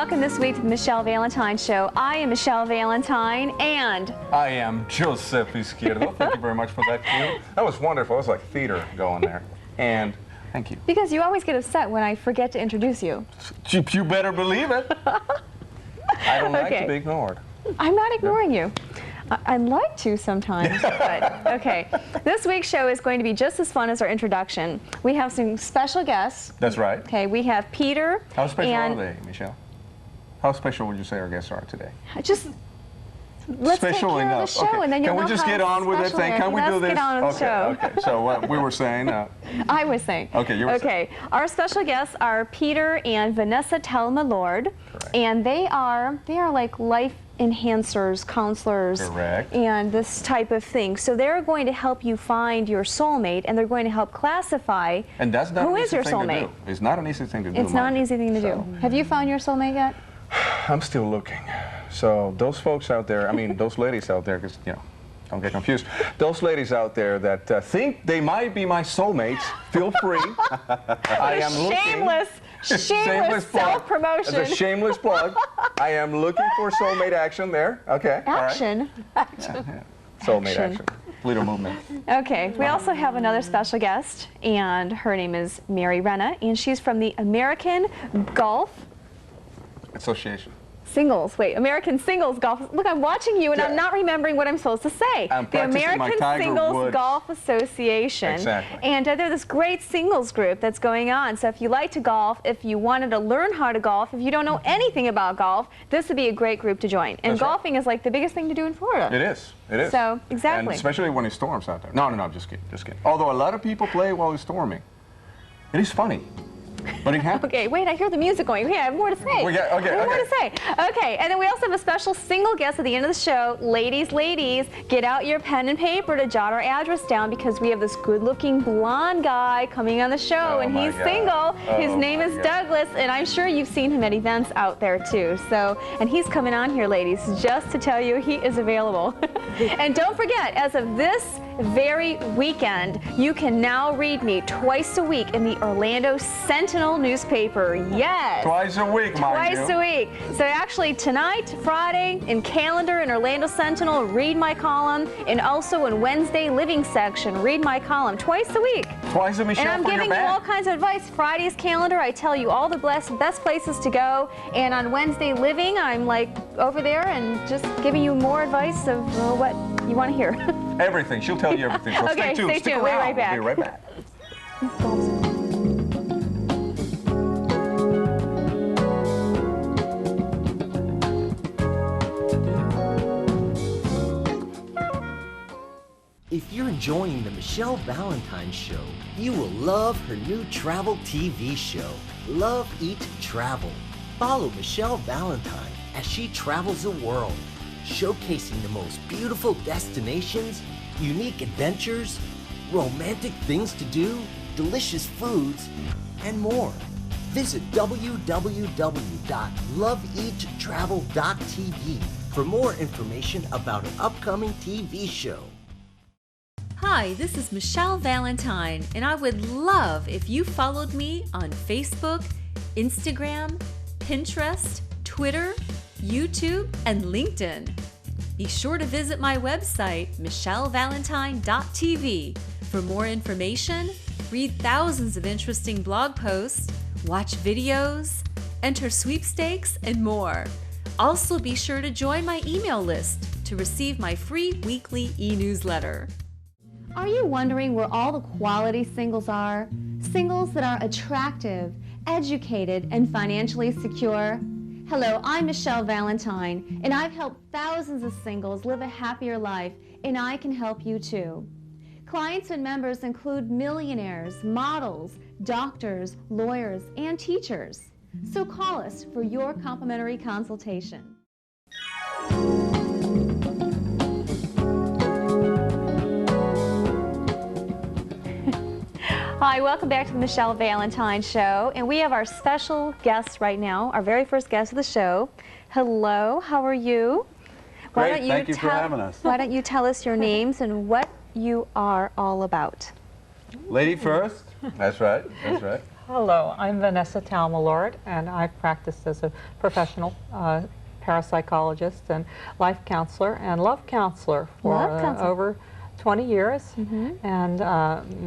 welcome this week to the Michelle Valentine Show. I am Michelle Valentine, and I am Joseph Izquierdo. Thank you very much for that cue. That was wonderful. It was like theater going there. And thank you. Because you always get upset when I forget to introduce you. You better believe it. I don't like to be ignored. I'm not ignoring you. I'd like to sometimes, but okay. This week's show is going to be just as fun as our introduction. We have some special guests. That's right. Okay, we have Peter. How special are they, Michelle? How special would you say our guests are today? Just let's special take care enough. of the show, okay. and then you'll Can we just get on with it? Can we do this? Let's get on with the show. Okay. So what we were saying. I was saying. Okay, you were saying. Okay. Our special guests are Peter and Vanessa Talma-Lord, and they are like life enhancers, counselors, correct, and this type of thing. So they're going to help you find your soulmate, and they're going to help classify and that's not who an is easy your thing soulmate. to do. It's not an easy thing to do. It's not an easy thing to do. Have you found your soulmate yet? I'm still looking. So those folks out there, I mean, those ladies out there, because, you know, don't get confused. Those ladies out there that think they might be my soulmates, feel free. I am looking. Shameless self-promotion. It's a shameless plug. I am looking for soulmate action there. Okay. Action. All right. Action. Yeah. Soulmate action. Little movement. Okay. We also have another special guest, and her name is Mary Renna, and she's from the American Golf Association. American Singles Golf. Look, I'm watching you, and I'm not remembering what I'm supposed to say. The American Singles Golf Association. Exactly. And they're this great singles group that's going on. So if you like to golf, if you wanted to learn how to golf, if you don't know anything about golf, this would be a great group to join. And golfing is like the biggest thing to do in Florida. It is. It is. So, exactly. And especially when it storms out there. No, just kidding. Just kidding. Although a lot of people play while it's storming. It is funny. But it happens. Okay, wait, I hear the music going. Okay, I have more to say. More to say. Okay, and then we also have a special single guest at the end of the show. Ladies, get out your pen and paper to jot our address down, because we have this good-looking blonde guy coming on the show, and he's single. His name is Douglas, and I'm sure you've seen him at events out there too. So, and he's coming on here, ladies, just to tell you he is available. And don't forget, as of this very weekend, you can now read me twice a week in the Orlando Sentinel newspaper. Yes. Twice a week, mind you. Twice a week. So actually tonight, Friday, in Calendar and Orlando Sentinel, read my column, and also in Wednesday Living section, read my column twice a week. Twice a Michelle. And I'm giving you all kinds of advice. Friday's Calendar, I tell you all the best places to go, and on Wednesday Living, I'm like over there and just giving you more advice of what you want to hear. Everything. She'll tell you everything. So okay, stay tuned. Stay tuned. We'll be right back. We'll be right back. If you're enjoying the Michelle Valentine Show, you will love her new travel TV show, Love, Eat, Travel. Follow Michelle Valentine as she travels the world, showcasing the most beautiful destinations, unique adventures, romantic things to do, delicious foods, and more. Visit www.loveeattravel.tv for more information about an upcoming TV show. Hi, this is Michelle Valentine, and I would love if you followed me on Facebook, Instagram, Pinterest, Twitter, YouTube, and LinkedIn. Be sure to visit my website, michellevalentine.tv, for more information, read thousands of interesting blog posts, watch videos, enter sweepstakes, and more. Also, be sure to join my email list to receive my free weekly e-newsletter. Are you wondering where all the quality singles are? Singles that are attractive, educated, and financially secure? Hello, I'm Michelle Valentine, and I've helped thousands of singles live a happier life, and I can help you too. Clients and members include millionaires, models, doctors, lawyers, and teachers. So call us for your complimentary consultation. Hi, welcome back to the Michelle Valentine Show, and we have our special guest right now, our very first guest of the show. Hello, how are you? Great, thank you for having us. Why don't you tell us your names and what you are all about? Lady first. That's right, that's right. Hello, I'm Vanessa Talma-Lord, and I've practiced as a professional parapsychologist and life counselor and love counselor for over 20 years. And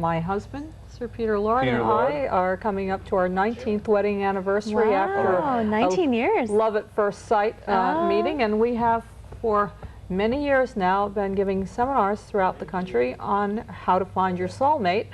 my husband, Sir Peter Lord, and I are coming up to our 19th wedding anniversary after 19 years. Love at First Sight meeting, and we have for many years now been giving seminars throughout the country on how to find your soulmate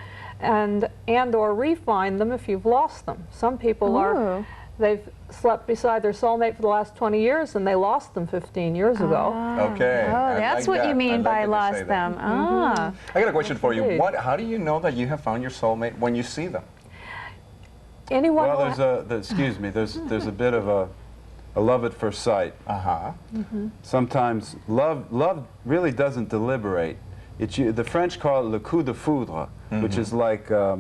and or re-find them if you've lost them. Some people they've slept beside their soulmate for the last 20 years and they lost them 15 years ago. Okay. Oh, that's what you mean by lost them. I got a question for you. How do you know that you have found your soulmate when you see them? Anyone? Well, excuse me. There's a bit of a love at first sight. Sometimes love really doesn't deliberate. The French call it le coup de foudre, which is like a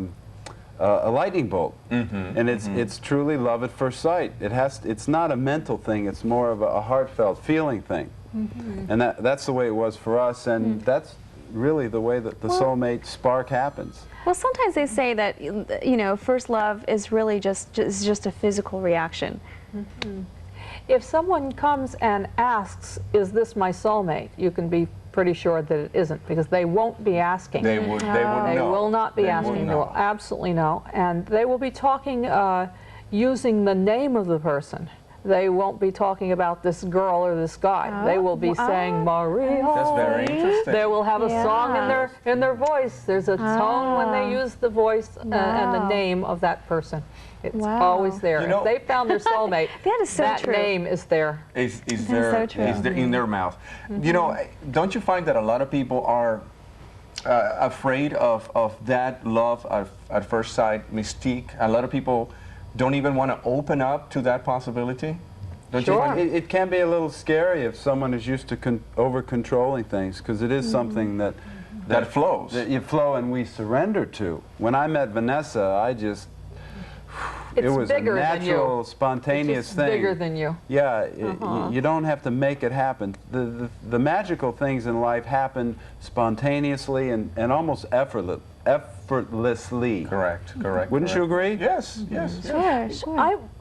lightning bolt, and it's truly love at first sight. It's not a mental thing. It's more of a heartfelt feeling thing, and that's the way it was for us, and that's really the way that the soulmate spark happens. Well, sometimes they say that first love is really just a physical reaction. If someone comes and asks, "Is this my soulmate?" you can be pretty sure that it isn't, because they won't be asking. They would know. They will not be asking. They will absolutely know. And they will be talking using the name of the person. They won't be talking about this girl or this guy. They will be saying Maria. That's very interesting. They will have a song in their voice. There's a tone when they use the voice and the name of that person. It's always there. If they found their soulmate, that name is there. Is there in their mouth. You know, don't you find that a lot of people are afraid of that love at first sight mystique? A lot of people don't even want to open up to that possibility? Don't you find it can be a little scary if someone is used to over-controlling things, because it is something that flows. That you flow and we surrender to. When I met Vanessa, it was a natural, spontaneous thing. Bigger than you. Yeah, you don't have to make it happen. The magical things in life happen spontaneously and almost effortlessly. Correct. Wouldn't you agree? Yes. Sure.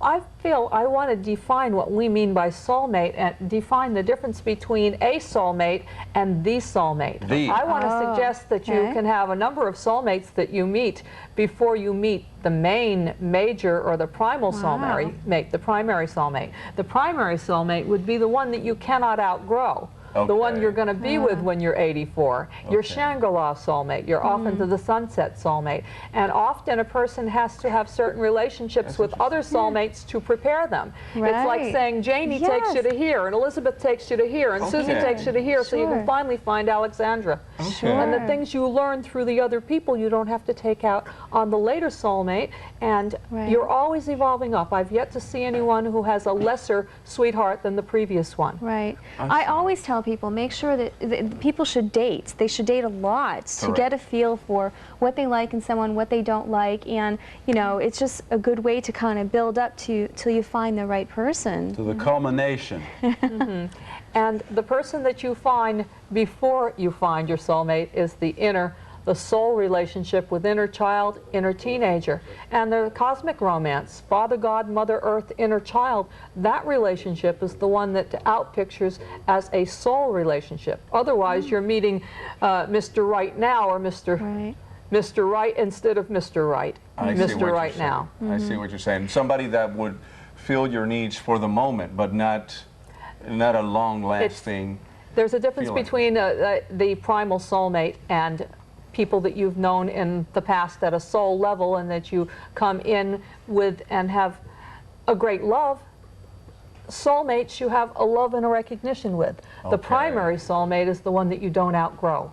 I feel I want to define what we mean by soulmate and define the difference between a soulmate and the soulmate. I want to suggest that you can have a number of soulmates that you meet before you meet the major or the primal soulmate, the primary soulmate. The primary soulmate would be the one that you cannot outgrow. The one you're going to be with when you're 84. Your Shangri-La soulmate, your off into the sunset soulmate. And often a person has to have certain relationships with other soulmates to prepare them. It's like saying Janie takes you to here, and Elizabeth takes you to here, and Susie takes you to here, so you can finally find Alexandra. And the things you learn through the other people you don't have to take out on the later soulmate, and you're always evolving up. I've yet to see anyone who has a lesser sweetheart than the previous one. Right. I always tell people, make sure that people should date. They should date a lot to get a feel for what they like in someone, what they don't like, and it's just a good way to kind of build up till you find the right person. To the culmination. And the person that you find before you find your soulmate is the soul relationship with inner child, inner teenager. And the cosmic romance, Father God, Mother Earth, inner child, that relationship is the one that outpictures as a soul relationship. Otherwise, you're meeting Mr. Right now or Mr. Right instead of Mr. Right. Mr. Right now. I see what you're saying. Somebody that would fill your needs for the moment, but not a long-lasting There's a difference between the primal soulmate and people that you've known in the past at a soul level and that you come in with and have a great love. Soulmates you have a love and a recognition with. The primary soulmate is the one that you don't outgrow.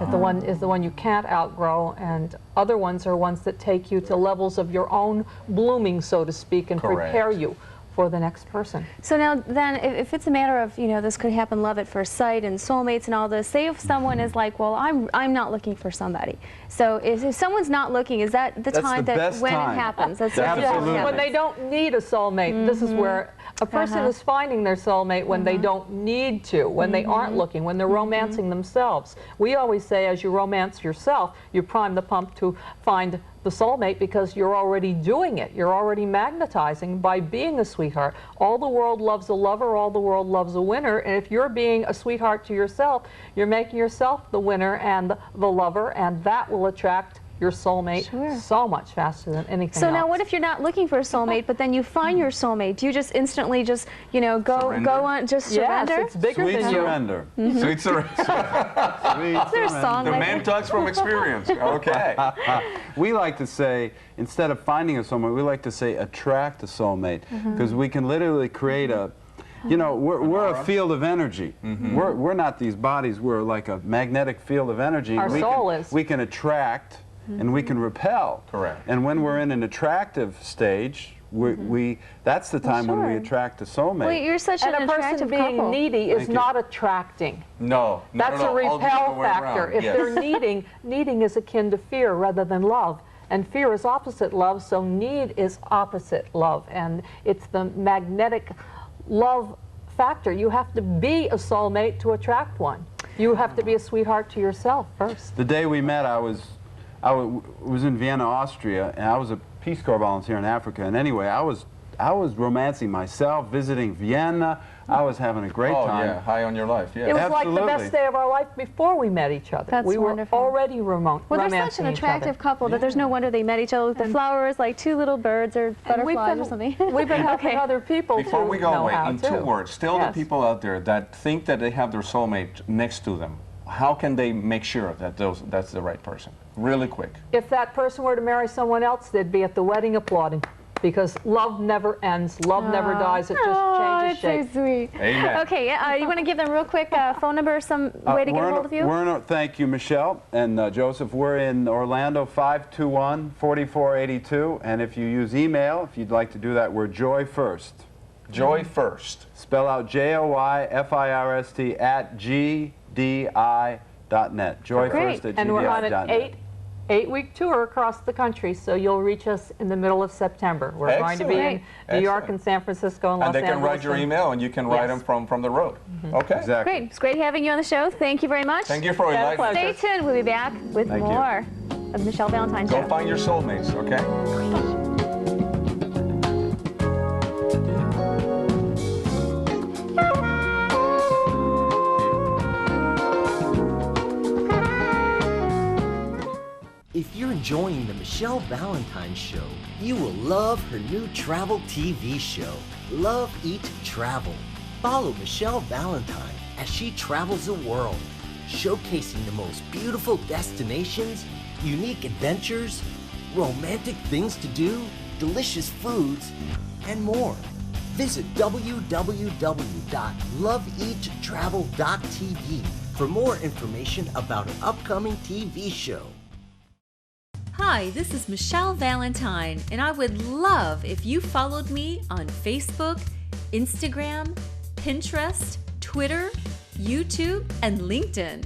Is the one you can't outgrow, and other ones are ones that take you to levels of your own blooming, so to speak, and prepare you for the next person. So now then, if it's a matter of, this could happen, love at first sight and soulmates and all this, say if someone is like, well, I'm not looking for somebody. So if someone's not looking, is that the time when it happens? That's absolutely. When they don't need a soulmate. This is where a person is finding their soulmate when they don't need to, when they aren't looking, when they're romancing themselves. We always say as you romance yourself, you prime the pump to find the soulmate because you're already doing it. You're already magnetizing by being a sweetheart. All the world loves a lover, all the world loves a winner, and if you're being a sweetheart to yourself, you're making yourself the winner and the lover, and that will attract your soulmate so much faster than anything else. Now what if you're not looking for a soulmate, but then you find your soulmate? Do you just instantly just, you know, go on, just surrender? Yes, it's bigger Sweet than surrender. Sweet surrender. Is there a song The like man that? talks from experience. Okay. We like to say, instead of finding a soulmate, we like to say attract a soulmate, because we can literally create a, you know, we're a field of energy. We're not these bodies, we're like a magnetic field of energy. Our soul is. We can attract and we can repel. Correct. And when we're in an attractive stage, that's the time when we attract a soulmate. Well, you're such an And a person attractive being couple. needy is Thank you. not attracting. No. That's a all the repel other way factor. around. If Yes. they're needing is akin to fear rather than love. And fear is opposite love, so need is opposite love. And it's the magnetic love factor. You have to be a soulmate to attract one. You have to be a sweetheart to yourself first. The day we met, I was in Vienna, Austria, and I was a Peace Corps volunteer in Africa. And anyway, I was romancing myself, visiting Vienna. I was having a great time. Yeah, high on your life. Yeah. It was like the Absolutely. best day of our life before we met each other. That's we wonderful. were already Well, they're such romancing an each attractive other. couple that there's no wonder they met each other with the flowers, like two little birds or And butterflies or something. We've been helping other people Before to we go know away, how in to. two words, still Yes. the people out there that think that they have their soulmate next to them, how can they make sure that that's the right person? Really quick. If that person were to marry someone else, they'd be at the wedding applauding. Because love never ends, love never dies, it just changes shape. That's so sweet. Amen. Okay, you want to give them real quick phone number, some way to get a hold of you? Thank you, Michelle and Joseph. We're in Orlando, 521-4482. And if you use email, if you'd like to do that, we're Joy First. Joy First. Spell out JOYFIRST at GDI.net. Joy Great. First at And we're on an GDI.net. eight-week tour across the country, so you'll reach us in the middle of September. We're going to be in Excellent. New York Excellent. and San Francisco and Los And they Angeles. can write your email, and you can write Yes. them from the road. Okay. Exactly. Great. It's great having you on the show. Thank you very much. Thank you for Had a inviting me. pleasure. Stay tuned. We'll be back with Thank you. more of Michelle Valentine Go Show. find your soulmates, okay? If you're enjoying the Michelle Valentine Show, you will love her new travel TV show, Love, Eat, Travel. Follow Michelle Valentine as she travels the world, showcasing the most beautiful destinations, unique adventures, romantic things to do, delicious foods, and more. Visit www.loveeattravel.tv for more information about an upcoming TV show. Hi, this is Michelle Valentine, and I would love if you followed me on Facebook, Instagram, Pinterest, Twitter, YouTube, and LinkedIn.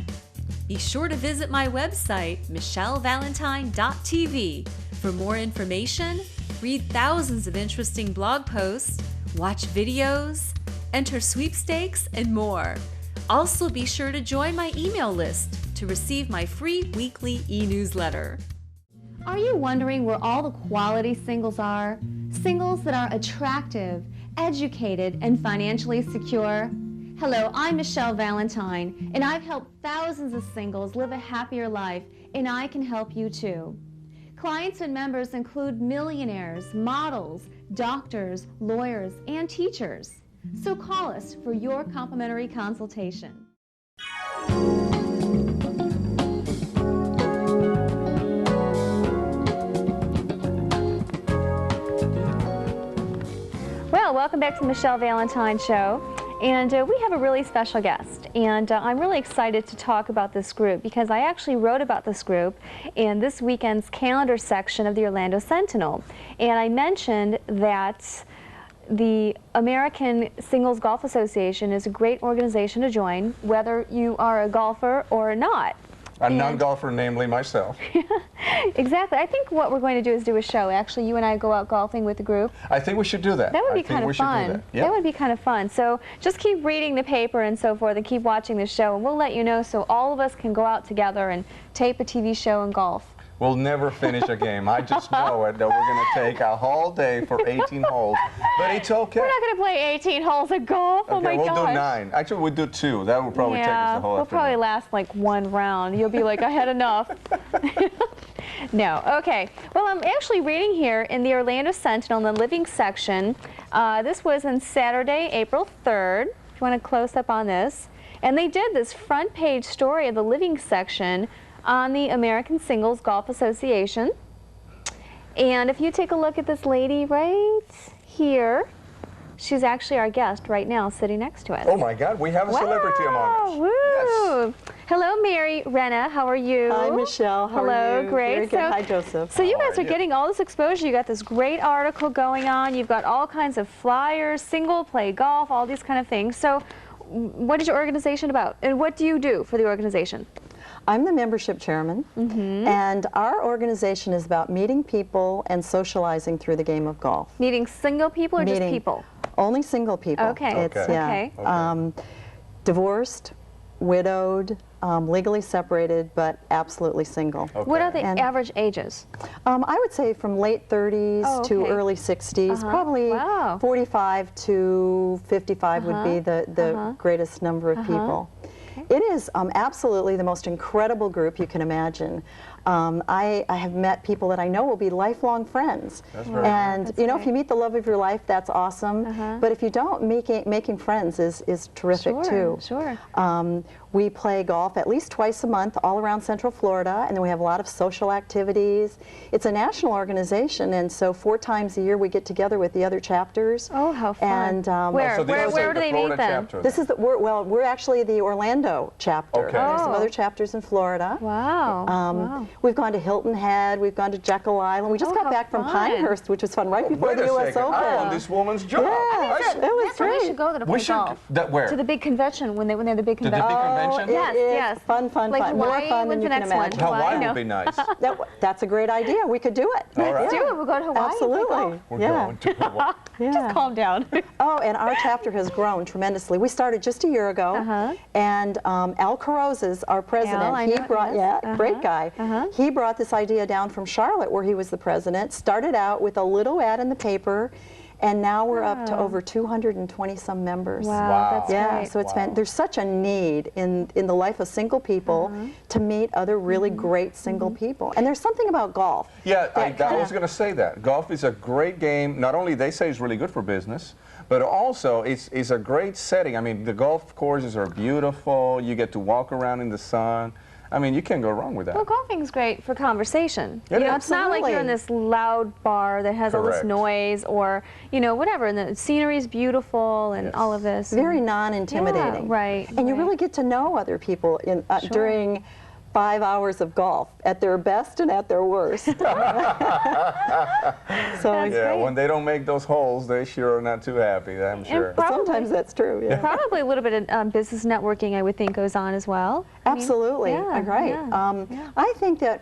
Be sure to visit my website, michellevalentine.tv, for more information, read thousands of interesting blog posts, watch videos, enter sweepstakes, and more. Also, be sure to join my email list to receive my free weekly e-newsletter. Are you wondering where all the quality singles are? Singles that are attractive, educated, and financially secure? Hello, I'm Michelle Valentine, and I've helped thousands of singles live a happier life, and I can help you too. Clients and members include millionaires, models, doctors, lawyers, and teachers. So call us for your complimentary consultation. Well, welcome back to the Michelle Valentine Show. And we have a really special guest. And I'm really excited to talk about this group because I actually wrote about this group in this weekend's calendar section of the Orlando Sentinel. And I mentioned that the American Singles Golf Association is a great organization to join, whether you are a golfer or not. A non-golfer, namely myself. Exactly. I think what we're going to do is do a show. Actually, you and I go out golfing with the group. I think we should do that. That would be I think kind we of should do fun. that. Yep. That would be kind of fun. So just keep reading the paper and so forth and keep watching the show, and we'll let you know so all of us can go out together and tape a TV show and golf. we'll never finish a game. I just know it, that we're going to take a whole day for 18 holes. But it's okay. We're not going to play 18 holes of golf. Okay, Oh my we'll gosh. do 9. Actually, we'll do 2. That will probably take us the whole we'll afternoon. probably last like 1 round. You'll be like, I had enough. No, okay. Well, I'm actually reading here in the Orlando Sentinel in the living section. This was on Saturday, April 3rd. If you want a close up on this. And they did this front page story of the living section on the American Singles Golf Association. And if you take a look at this lady right here, she's actually our guest right now sitting next to us. Oh my God, we have a celebrity among us. Woo! Yes. Hello, Mary Renna. How are you? Hi, Michelle. How Hello, are you? great. Very good. Hi, Joseph. So you How guys are are you? getting all this exposure. You got this great article going on. You've got all kinds of flyers, single, play golf, all these kind of things. So what is your organization about? And what do you do for the organization? I'm the membership chairman, and our organization is about meeting people and socializing through the game of golf. Meeting single people or just Meeting people? Only single people. Okay. It's, Okay. yeah. Okay. Divorced, widowed, legally separated, but absolutely single. Okay. What are the And- average ages? I would say from late 30s Oh, to okay. early 60s. Probably Wow. 45 to 55 would be the greatest number of people. It is absolutely the most incredible group you can imagine. I have met people that I know will be lifelong friends. That's very And That's you know, great. if you meet the love of your life, that's awesome. But if you don't, making friends is terrific too. Sure. We play golf at least twice a month all around Central Florida, and then we have a lot of social activities. It's a national organization, and so 4 times a year we get together with the other chapters. Oh, how fun. And Where? So this is Where the do they Florida meet then? chapter this is the, we're actually the Orlando chapter. Okay. There's some Oh. other chapters in Florida. Wow. Wow. We've gone to Hilton Head, we've gone to Jekyll Island. We just Oh, got how back from fun. Pinehurst, which was fun, right before Wait the a U.S. second. Open. I'm on this woman's job. Yeah, I it see. was That's where great. we should go to play We should, golf. where? To the big convention when they have the big To the convention. big Oh, convention? it Yes, is yes. fun, Like fun. More Hawaii fun than was you the can next one. imagine. Hawaii no. would be nice. That's a great idea. We could do it. All right. Let's do it. We'll go to Hawaii. and play golf. Absolutely. We're yeah. going to Hawaii. Yeah. Calm down. Oh, and our chapter has grown tremendously. We started just a year ago, and Al Carrozes, our president, Al, I he know, brought, yes. great guy. He brought this idea down from Charlotte, where he was the president. Started out with a little ad in the paper, and now we're up to over 220 some members. Wow, Wow. that's Yeah, great. so it's there's such a need in the life of single people to meet other really great single people, and there's something about golf. Yeah, I kinda- was going to say that. Golf is a great game. Not only they say it's really good for business, but also it's a great setting. I mean, the golf courses are beautiful. You get to walk around in the sun. I mean, you can't go wrong with that. Well, golfing's great for conversation. It You know, is. it's not like you're in this loud bar that has all this Correct. noise or, you know, whatever. And the scenery's beautiful and Yes. all of this. Very non-intimidating. Yeah, right, And you right. really get to know other people during 5 hours of golf at their best and at their worst. So Yeah, great. when they don't make those holes, they sure are not too happy, I'm sure. sometimes that's true. Yeah. Probably a little bit of business networking, I would think, goes on as well. I mean, Absolutely, yeah, right. yeah. I think that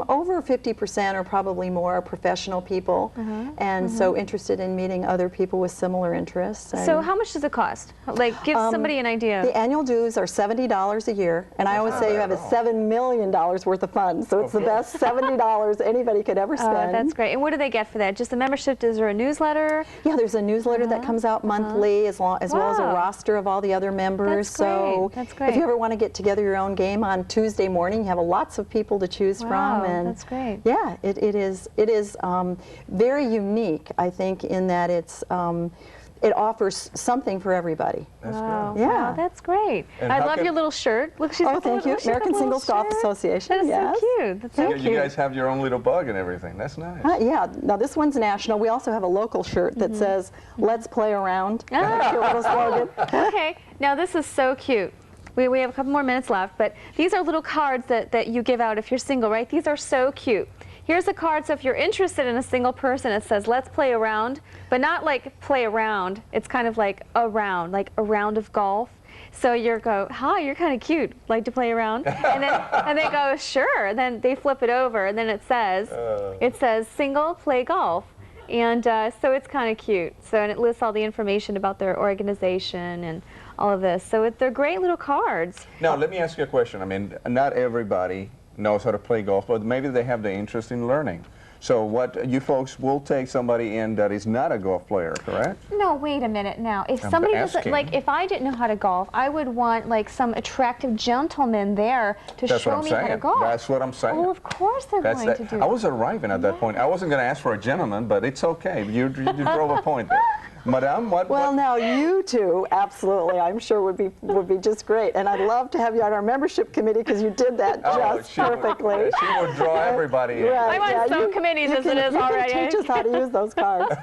over 50% or probably more are professional people, and so interested in meeting other people with similar interests. So and- how much does it cost? Like, give somebody an idea. The annual dues are $70 a year, and I always say you have a $7 million worth of funds, so it's the best $70 anybody could ever spend. That's great. And what do they get for that? Just a membership? Is there a newsletter? Yeah, there's a newsletter that comes out monthly, as well as a Wow. roster of all the other members. That's So great. That's great. if you ever want to get together your own game on Tuesday morning, you have lots of people to choose Wow, from. And that's great. Yeah, it is very unique, I think, in that it offers something for everybody. That's Wow. good. Yeah. Wow, that's great. And I how love can- your little shirt. Look, she's Oh, got the thank little- you. she's got American the little Singles Golf shirt. Association. That is yes. so cute. That's so Thank You you. guys have your own little bug and everything. That's nice. Yeah, now this one's national. We also have a local shirt that says, "Let's play around." Ah. Cute little slogan. Okay, now this is so cute. We have a couple more minutes left, but these are little cards that you give out if you're single, right? These are so cute. Here's a card, so if you're interested in a single person, it says, let's play around, but not like play around. It's kind of like a round of golf. So you go, hi, you're kind of cute, like to play around? And they go, sure. And then they flip it over, and then it says single, play golf. And so it's kind of cute. So, and it lists all the information about their organization and all of this. So they're great little cards. Now, let me ask you a question. I mean, not everybody knows how to play golf, but maybe they have the interest in learning. So what, you folks will take somebody in that is not a golf player, correct? No, wait a minute now. If somebody doesn't, like, if I didn't know how to golf, I would want, like, some attractive gentleman there to show me how to golf. That's what I'm saying. Oh, of course they're going to do I was arriving at that point. I wasn't going to ask for a gentleman, but it's okay. You drove a point there. Madame, Well, now you two, absolutely, I'm sure would be just great. And I'd love to have you on our membership committee because you did that just perfectly. She would draw everybody in. Right, I'm on some committees as it is already. You can teach us how to use those cards.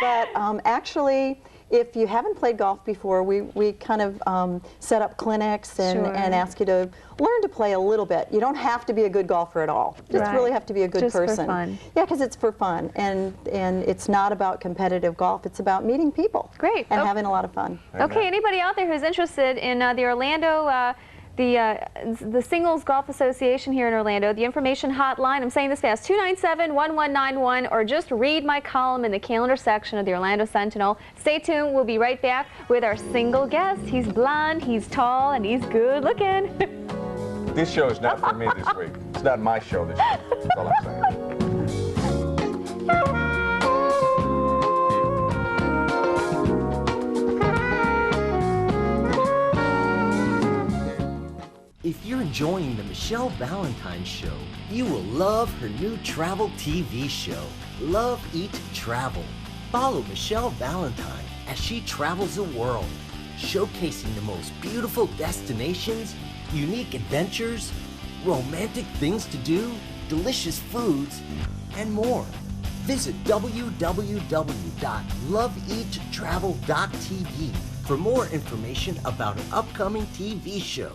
But actually, if you haven't played golf before, we kind of set up clinics and ask you to learn to play a little bit. You don't have to be a good golfer at all. You just really have to be a good person. Just for fun. Yeah, because it's for fun, and it's not about competitive golf. It's about meeting people. Great. And having a lot of fun. Okay, anybody out there who's interested in the Orlando, the Singles Golf Association here in Orlando, the information hotline, I'm saying this fast, 297-1191, or just read my column in the calendar section of the Orlando Sentinel. Stay tuned. We'll be right back with our single guest. He's blonde, he's tall, and he's good looking. This show is not for me this week. It's not my show this week. That's all I'm saying. If you're enjoying the Michelle Valentine Show, you will love her new travel TV show, Love, Eat, Travel. Follow Michelle Valentine as she travels the world, showcasing the most beautiful destinations, unique adventures, romantic things to do, delicious foods, and more. Visit www.loveeattravel.tv for more information about an upcoming TV show.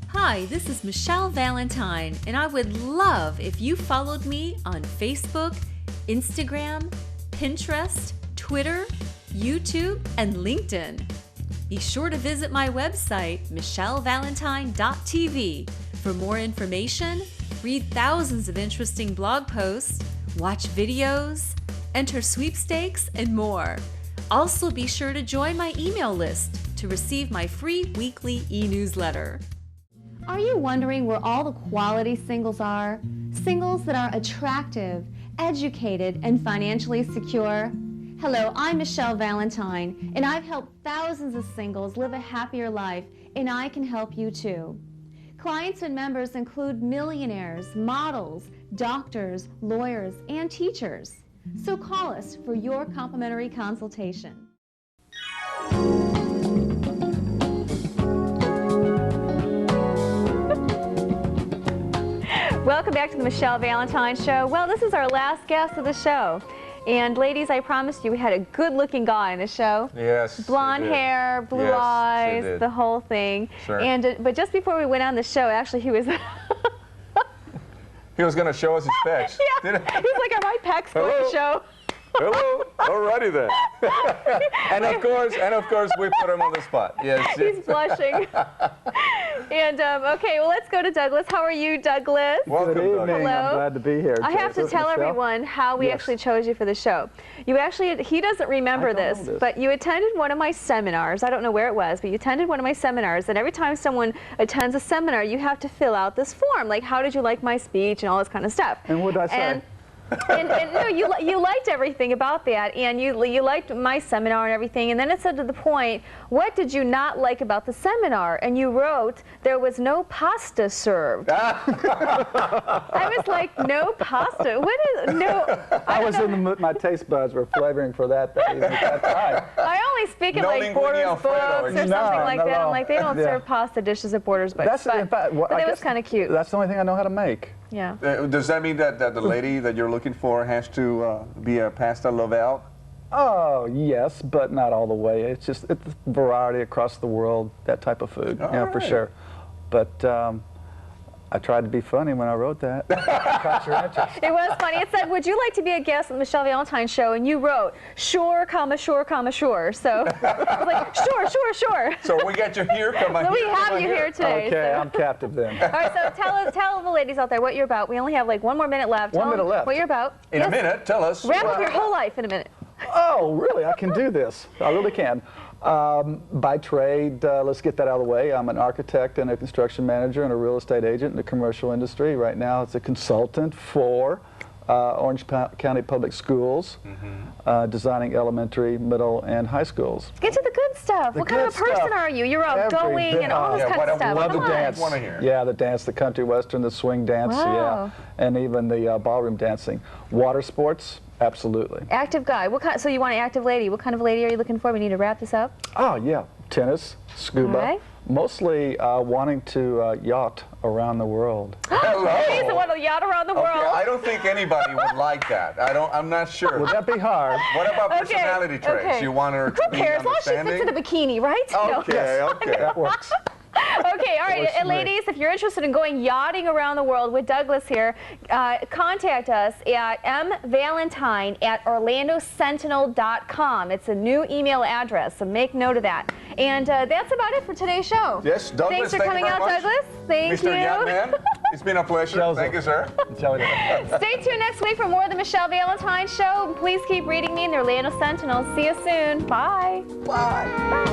Hi, this is Michelle Valentine, and I would love if you followed me on Facebook, Instagram, Pinterest, Twitter, YouTube, and LinkedIn. Be sure to visit my website, michellevalentine.tv, for more information, read thousands of interesting blog posts, watch videos, enter sweepstakes, and more. Also, be sure to join my email list to receive my free weekly e-newsletter. Are you wondering where all the quality singles are? Singles that are attractive, educated, and financially secure? Hello, I'm Michelle Valentine, and I've helped thousands of singles live a happier life, and I can help you too. Clients and members include millionaires, models, doctors, lawyers, and teachers. So call us for your complimentary consultation. Welcome back to the Michelle Valentine Show. Well, this is our last guest of the show. And ladies, I promised you we had a good-looking guy on the show. Yes. Blonde hair, blue eyes, the whole thing. Sure. And but just before we went on the show, actually, he was. He was going to show us his pecs. Yeah. He's like, are my pecs going to show? Hello. Alrighty then. and of course, we put him on the spot. Yes. He's blushing. And okay, well, let's go to Douglas. How are you, Douglas? Welcome, Good evening. Douglas. Hello. I'm glad to be here. I have to tell everyone how we actually chose you for the show. You actually, he doesn't remember this, but you attended one of my seminars. I don't know where it was, but you attended one of my seminars. And every time someone attends a seminar, you have to fill out this form, like how did you like my speech and all this kind of stuff. And what did I say? And no, you liked everything about that, and you liked my seminar and everything, and then it said to the point, what did you not like about the seminar? And you wrote, there was no pasta served. I was like, no pasta? What is, no? I was in the mood, my taste buds were flavoring for that at that time. I only speak in No like Borders Alfredo, books or something like that. I'm like, they don't serve pasta dishes at Borders books. But In fact, well, it was kind of cute. That's the only thing I know how to make. Yeah. Does that mean that the lady that you're looking for has to be a pasta lovelle? Oh, yes, but not all the way. It's variety across the world, that type of food, for sure. But I tried to be funny when I wrote that. Caught your interest. It was funny. It said, would you like to be a guest on the Michelle Valentine Show? And you wrote, sure, comma, sure, comma, sure. So I was like, sure, sure, sure. So we got you here, comma So we here, have comma you here today. Okay, So. I'm captive then. All right, so tell the ladies out there what you're about. We only have like 1 more minute left. One minute left. What you're about. In a minute, tell us. Wrap up your whole life in a minute. Oh, really? I can do this. I really can. By trade, let's get that out of the way. I'm an architect and a construction manager and a real estate agent in the commercial industry. Right now, it's a consultant for Orange County Public Schools, designing elementary, middle, and high schools. Get to the good stuff. What kind of a person are you? You're outgoing and all this kind of stuff. Love the dance. Yeah, the dance, the country western, the swing dance, yeah, and even the ballroom dancing. Water sports, absolutely. Active guy. What kind? So you want an active lady? What kind of lady are you looking for? We need to wrap this up. Oh yeah, tennis, scuba. Mostly wanting to yacht around the world. Hello. He's the one to yacht around the world. Okay, I don't think anybody would like that. I'm not sure. Would that be hard? What about personality traits? You want her to Who cares? As long as she fits in a bikini, right? Okay, okay. That works. Okay, all right, and ladies, if you're interested in going yachting around the world with Douglas here, contact us at mvalentine@orlandosentinel.com. It's a new email address, so make note of that. And that's about it for today's show. Yes, Douglas, thanks for coming out, Douglas. Thank you. Mr. Young Man, it's been a pleasure. Thank you, sir. Stay tuned next week for more of the Michelle Valentine Show. Please keep reading me in the Orlando Sentinel. See you soon. Bye. Bye. Bye.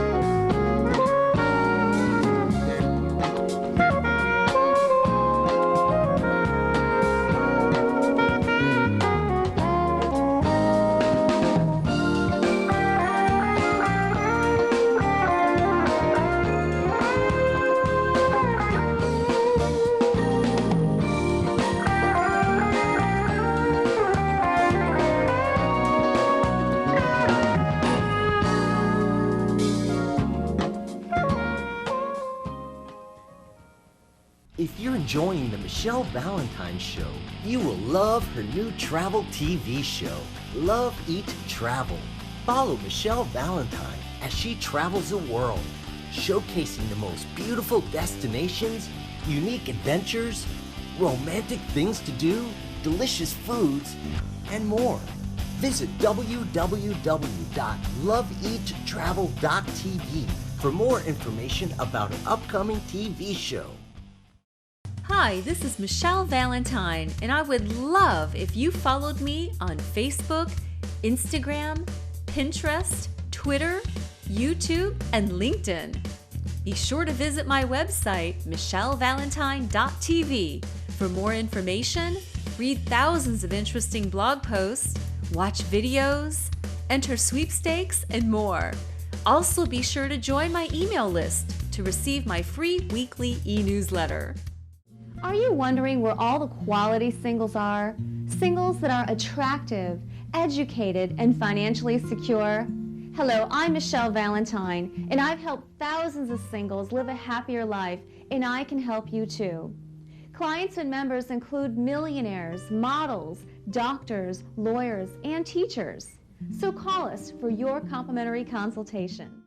If you're enjoying the Michelle Valentine Show, you will love her new travel TV show, Love, Eat, Travel. Follow Michelle Valentine as she travels the world, showcasing the most beautiful destinations, unique adventures, romantic things to do, delicious foods, and more. Visit www.loveeattravel.tv for more information about an upcoming TV show. Hi, this is Michelle Valentine, and I would love if you followed me on Facebook, Instagram, Pinterest, Twitter, YouTube, and LinkedIn. Be sure to visit my website, michellevalentine.tv, for more information, read thousands of interesting blog posts, watch videos, enter sweepstakes, and more. Also, be sure to join my email list to receive my free weekly e-newsletter. Are you wondering where all the quality singles are? Singles that are attractive, educated, and financially secure? Hello, I'm Michelle Valentine, and I've helped thousands of singles live a happier life, and I can help you too. Clients and members include millionaires, models, doctors, lawyers, and teachers. So call us for your complimentary consultation.